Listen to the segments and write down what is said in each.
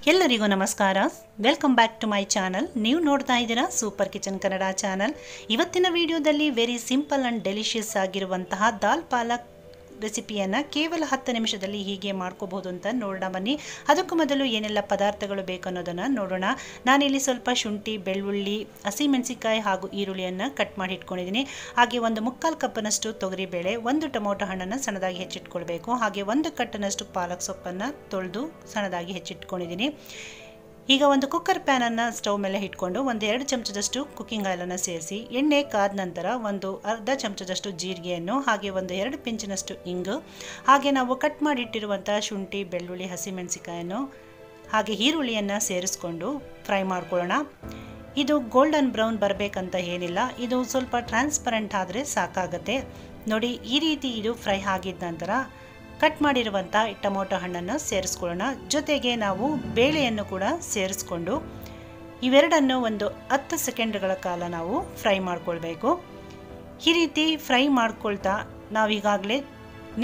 ಎಲ್ಲರಿಗೂ ನಮಸ್ಕಾರ. Welcome back to my channel. ನೀವು ನೋಡ್ತಾ ಇದ್ದೀರಾ ಸೂಪರ್ ಕಿಚನ್ ಕನ್ನಡ ಚಾನಲ್. ಇವತ್ತಿನ ವಿಡಿಯೋದಲ್ಲಿ ವೆರಿ ಸಿಂಪಲ್ ಆ್ಯಂಡ್ ಡೆಲಿಷಿಯಸ್ ಆಗಿರುವಂತಹ ದಾಲ್ ಪಾಲಕ್ ರೆಸಿಪಿಯನ್ನು ಕೇವಲ 10 ನಿಮಿಷದಲ್ಲಿ ಹೀಗೆ ಮಾಡ್ಕೋಬಹುದು ಅಂತ ನೋಡೋಣ ಬನ್ನಿ. ಅದಕ್ಕೂ ಮೊದಲು ಏನೆಲ್ಲ ಪದಾರ್ಥಗಳು ಬೇಕು ಅನ್ನೋದನ್ನು ನೋಡೋಣ. ನಾನಿಲ್ಲಿ ಸ್ವಲ್ಪ ಶುಂಠಿ, ಬೆಳ್ಳುಳ್ಳಿ, ಹಸಿಮೆಣಸಿಕಾಯಿ ಹಾಗೂ ಈರುಳ್ಳಿಯನ್ನು ಕಟ್ ಮಾಡಿ ಇಟ್ಕೊಂಡಿದ್ದೀನಿ. ಹಾಗೆ 1/4 ಕಪ್ನಷ್ಟು ತೊಗರಿಬೇಳೆ, 1 ಟೊಮೊಟೊ ಹಣ್ಣನ್ನು ಸಣ್ಣದಾಗಿ ಹೆಚ್ಚಿಟ್ಕೊಳ್ಬೇಕು. ಹಾಗೆ 1 ಕಟ್ಟನಷ್ಟು ಪಾಲಕ್ ಸೊಪ್ಪನ್ನು ತೊಳೆದು ಸಣ್ಣದಾಗಿ ಹೆಚ್ಚಿಟ್ಕೊಂಡಿದ್ದೀನಿ. ಈಗ ಒಂದು ಕುಕ್ಕರ್ ಪ್ಯಾನನ್ನು ಸ್ಟವ್ ಮೇಲೆ ಇಟ್ಕೊಂಡು 1-2 ಚಮಚದಷ್ಟು ಕುಕ್ಕಿಂಗ್ ಆಯಿಲನ್ನು ಸೇರಿಸಿ ಎಣ್ಣೆ ಕಾದ ನಂತರ 1/2 ಚಮಚದಷ್ಟು ಜೀರಿಗೆಯನ್ನು, ಹಾಗೆ 1-2 ಪಿಂಚಿನಷ್ಟು ಇಂಗು, ಹಾಗೆ ನಾವು ಕಟ್ ಮಾಡಿಟ್ಟಿರುವಂಥ ಶುಂಠಿ, ಬೆಳ್ಳುಳ್ಳಿ, ಹಸಿಮೆಣಸಿಕಾಯನ್ನು ಹಾಗೆ ಈರುಳ್ಳಿಯನ್ನು ಸೇರಿಸ್ಕೊಂಡು ಫ್ರೈ ಮಾಡ್ಕೊಳ್ಳೋಣ. ಇದು ಗೋಲ್ಡನ್ ಬ್ರೌನ್ ಬರಬೇಕಂತ ಏನಿಲ್ಲ, ಇದು ಸ್ವಲ್ಪ ಟ್ರಾನ್ಸ್ಪರೆಂಟ್ ಆದರೆ ಸಾಕಾಗತ್ತೆ. ನೋಡಿ, ಈ ರೀತಿ ಇದು ಫ್ರೈ ಆಗಿದ ನಂತರ ಕಟ್ ಮಾಡಿರುವಂಥ ಟೊಮೊಟೊ ಹಣ್ಣನ್ನು ಸೇರಿಸ್ಕೊಳ್ಳೋಣ. ಜೊತೆಗೆ ನಾವು ಬೇಳೆಯನ್ನು ಕೂಡ ಸೇರಿಸ್ಕೊಂಡು ಇವೆರಡನ್ನು ಒಂದು 10 ಸೆಕೆಂಡ್ಗಳ ಕಾಲ ನಾವು ಫ್ರೈ ಮಾಡ್ಕೊಳ್ಬೇಕು. ಈ ರೀತಿ ಫ್ರೈ ಮಾಡ್ಕೊಳ್ತಾ ನಾವೀಗಾಗಲೇ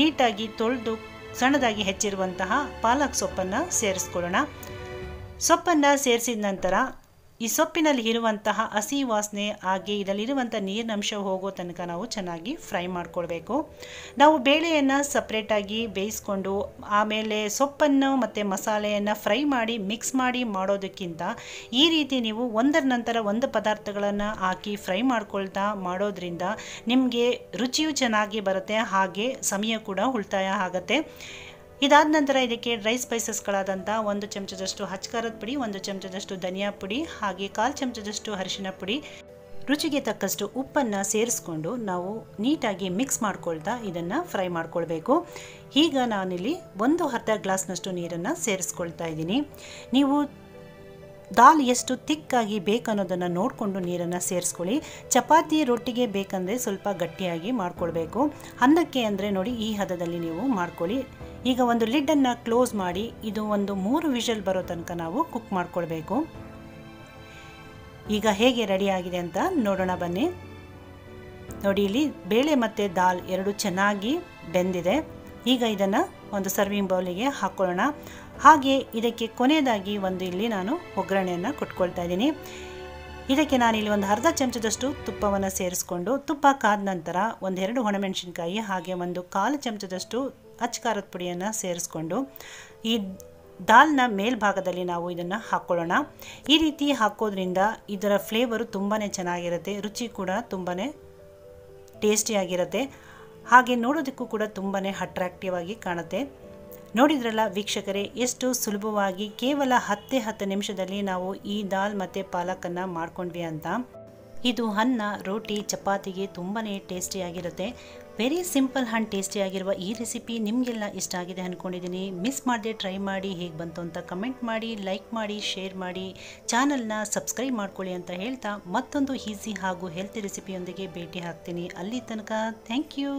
ನೀಟಾಗಿ ತೊಳೆದು ಸಣ್ಣದಾಗಿ ಹೆಚ್ಚಿರುವಂತಹ ಪಾಲಕ್ ಸೊಪ್ಪನ್ನು ಸೇರಿಸ್ಕೊಳ್ಳೋಣ. ಸೊಪ್ಪನ್ನು ಸೇರಿಸಿದ ನಂತರ ಈ ಸೊಪ್ಪಿನಲ್ಲಿ ಇರುವಂತಹ ಹಸಿ ವಾಸನೆ ಹಾಗೆ ಇದರಲ್ಲಿರುವಂಥ ನೀರಿನಂಶ ಹೋಗೋ ತನಕ ನಾವು ಚೆನ್ನಾಗಿ ಫ್ರೈ ಮಾಡ್ಕೊಳ್ಬೇಕು. ನಾವು ಬೇಳೆಯನ್ನು ಸಪ್ರೇಟಾಗಿ ಬೇಯಿಸ್ಕೊಂಡು ಆಮೇಲೆ ಸೊಪ್ಪನ್ನು ಮತ್ತು ಮಸಾಲೆಯನ್ನು ಫ್ರೈ ಮಾಡಿ ಮಿಕ್ಸ್ ಮಾಡಿ ಮಾಡೋದಕ್ಕಿಂತ ಈ ರೀತಿ ನೀವು ಒಂದರ ನಂತರ ಒಂದು ಪದಾರ್ಥಗಳನ್ನು ಹಾಕಿ ಫ್ರೈ ಮಾಡ್ಕೊಳ್ತಾ ಮಾಡೋದ್ರಿಂದ ನಿಮಗೆ ರುಚಿಯೂ ಚೆನ್ನಾಗಿ ಬರುತ್ತೆ, ಹಾಗೆ ಸಮಯ ಕೂಡ ಉಳಿತಾಯ ಆಗುತ್ತೆ. ಇದಾದ ನಂತರ ಇದಕ್ಕೆ ಡ್ರೈ ಸ್ಪೈಸಸ್ಗಳಾದಂಥ 1 ಚಮಚದಷ್ಟು ಖಾರದ ಪುಡಿ, 1 ಚಮಚದಷ್ಟು ಧನಿಯಾ ಪುಡಿ, ಹಾಗೆ 1/4 ಚಮಚದಷ್ಟು ಅರಿಶಿನ ಪುಡಿ, ರುಚಿಗೆ ತಕ್ಕಷ್ಟು ಉಪ್ಪನ್ನು ಸೇರಿಸ್ಕೊಂಡು ನಾವು ನೀಟಾಗಿ ಮಿಕ್ಸ್ ಮಾಡ್ಕೊಳ್ತಾ ಇದನ್ನು ಫ್ರೈ ಮಾಡ್ಕೊಳ್ಬೇಕು. ಈಗ ನಾನಿಲ್ಲಿ 1/2 ಗ್ಲಾಸ್ನಷ್ಟು ನೀರನ್ನು ಸೇರಿಸ್ಕೊಳ್ತಾ ಇದ್ದೀನಿ. ನೀವು ದಾಲ್ ಎಷ್ಟು ತಿಕ್ಕಾಗಿ ಬೇಕನ್ನೋದನ್ನು ನೋಡಿಕೊಂಡು ನೀರನ್ನು ಸೇರಿಸ್ಕೊಳ್ಳಿ. ಚಪಾತಿ ರೊಟ್ಟಿಗೆ ಬೇಕಂದರೆ ಸ್ವಲ್ಪ ಗಟ್ಟಿಯಾಗಿ ಮಾಡ್ಕೊಳ್ಬೇಕು. ಅನ್ನಕ್ಕೆ ಅಂದರೆ ನೋಡಿ ಈ ಹದದಲ್ಲಿ ನೀವು ಮಾಡ್ಕೊಳ್ಳಿ. ಈಗ ಒಂದು ಲಿಡ್ಡನ್ನು ಕ್ಲೋಸ್ ಮಾಡಿ ಇದು ಒಂದು 3 ವಿಷಲ್ ಬರೋ ತನಕ ನಾವು ಕುಕ್ ಮಾಡ್ಕೊಳ್ಬೇಕು. ಈಗ ಹೇಗೆ ರೆಡಿ ಆಗಿದೆ ಅಂತ ನೋಡೋಣ ಬನ್ನಿ. ನೋಡಿ, ಇಲ್ಲಿ ಬೇಳೆ ಮತ್ತು ದಾಲ್ ಎರಡು ಚೆನ್ನಾಗಿ ಬೆಂದಿದೆ. ಈಗ ಇದನ್ನು ಒಂದು ಸರ್ವಿಂಗ್ ಬೌಲಿಗೆ ಹಾಕ್ಕೊಳ್ಳೋಣ. ಹಾಗೆ ಇದಕ್ಕೆ ಕೊನೆಯದಾಗಿ ಇಲ್ಲಿ ನಾನು ಒಗ್ಗರಣೆಯನ್ನು ಕೊಟ್ಕೊಳ್ತಾ ಇದ್ದೀನಿ. ಇದಕ್ಕೆ ನಾನಿಲ್ಲಿ 1/2 ಚಮಚದಷ್ಟು ತುಪ್ಪವನ್ನು ಸೇರಿಸ್ಕೊಂಡು ತುಪ್ಪ ಕಾದ ನಂತರ 1-2 ಒಣಮೆಣಸಿನ್ಕಾಯಿ ಹಾಗೆ 1/4 ಚಮಚದಷ್ಟು ಖಾರದ ಪುಡಿಯನ್ನು ಸೇರಿಸ್ಕೊಂಡು ಈ ದಾಲ್ನ ಮೇಲ್ಭಾಗದಲ್ಲಿ ನಾವು ಇದನ್ನು ಹಾಕ್ಕೊಳ್ಳೋಣ. ಈ ರೀತಿ ಹಾಕೋದ್ರಿಂದ ಇದರ ಫ್ಲೇವರು ತುಂಬಾ ಚೆನ್ನಾಗಿರುತ್ತೆ, ರುಚಿ ಕೂಡ ತುಂಬಾ ಟೇಸ್ಟಿಯಾಗಿರುತ್ತೆ, ಹಾಗೆ ನೋಡೋದಕ್ಕೂ ಕೂಡ ತುಂಬಾ ಅಟ್ರಾಕ್ಟಿವ್ ಆಗಿ ಕಾಣುತ್ತೆ. ನೋಡಿದ್ರಲ್ಲ ವೀಕ್ಷಕರೇ, ಎಷ್ಟು ಸುಲಭವಾಗಿ ಕೇವಲ 10 ನಿಮಿಷದಲ್ಲಿ ನಾವು ಈ ದಾಲ್ ಮತ್ತು ಪಾಲಕನ್ನು ಮಾಡ್ಕೊಂಡ್ವಿ ಅಂತ. ಇದು ಅನ್ನ, ರೋಟಿ, ಚಪಾತಿಗೆ ತುಂಬಾ ಟೇಸ್ಟಿಯಾಗಿರುತ್ತೆ. ವೆರಿ ಸಿಂಪಲ್ ಆ್ಯಂಡ್ ಟೇಸ್ಟಿಯಾಗಿರುವ ಈ ರೆಸಿಪಿ ನಿಮಗೆಲ್ಲ ಇಷ್ಟ ಆಗಿದೆ ಅಂದ್ಕೊಂಡಿದ್ದೀನಿ. ಮಿಸ್ ಮಾಡದೆ ಟ್ರೈ ಮಾಡಿ, ಹೇಗೆ ಬಂತು ಅಂತ ಕಮೆಂಟ್ ಮಾಡಿ, ಲೈಕ್ ಮಾಡಿ, ಶೇರ್ ಮಾಡಿ, ಚಾನಲ್ನ ಸಬ್ಸ್ಕ್ರೈಬ್ ಮಾಡ್ಕೊಳ್ಳಿ ಅಂತ ಹೇಳ್ತಾ ಮತ್ತೊಂದು ಈಸಿ ಹಾಗೂ ಹೆಲ್ತಿ ರೆಸಿಪಿಯೊಂದಿಗೆ ಭೇಟಿ ಆಗ್ತೀನಿ. ಅಲ್ಲಿ ತನಕ ಥ್ಯಾಂಕ್ ಯು.